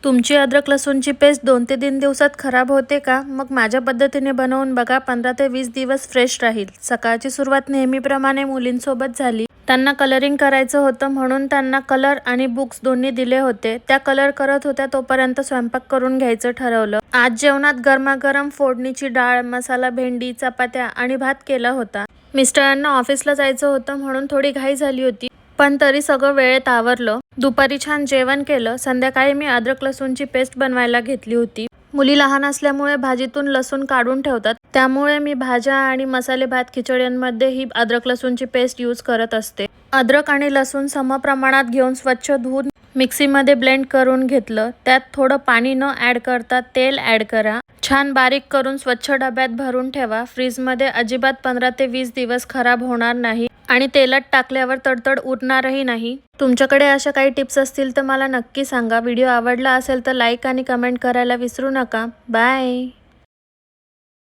तुमची अद्रक लसूणची पेस्ट 2 ते 3 दिवसात खराब होते का? मग माझ्या पद्धतीने बनवून बघा, 15 ते 20 दिवस फ्रेश राहील. सकाळची सुरुवात नेहमीप्रमाणे मुलींसोबत झाली. त्यांना कलरिंग करायचं होतं म्हणून त्यांना कलर आणि बुक्स दोन्ही दिले होते. त्या कलर करत होत्या तोपर्यंत स्वयंपाक करून घ्यायचं ठरवलं. आज जेवणात गरमागरम फोडणीची डाळ, मसाला भेंडी, चपात्या आणि भात केला होता. मिस्टरांना ऑफिसला जायचं होतं म्हणून थोडी घाई झाली होती, पण तरी सगळं वेळेत आवरलं. दुपारी छान जेवण केलं. संध्याकाळी मी अद्रक लसूणची पेस्ट बनवायला घेतली होती. मुली लहान असल्यामुळे भाजीतून लसूण काढून ठेवतात, त्यामुळे मी भाज्या आणि मसाले भात खिचड्यांमध्ये ही अद्रक लसूणची पेस्ट यूज करत असते. अद्रक आणि लसूण समप्रमाणात घेऊन स्वच्छ धुवून मिक्सीमध्ये ब्लेंड करून घेतलं. त्यात थोडं पाणी न ॲड करता तेल ॲड करा. छान बारीक करून स्वच्छ डब्यात भरून ठेवा. फ्रीजमध्ये अजिबात 15 ते 20 दिवस खराब होणार नाही आणि तेलात टाकल्यावर तडतड उरणारही नाही. तुमच्याकडे अशा काही टिप्स असतील तर मला नक्की सांगा. व्हिडिओ आवडला असेल तर लाईक आणि कमेंट करायला विसरू नका. बाय.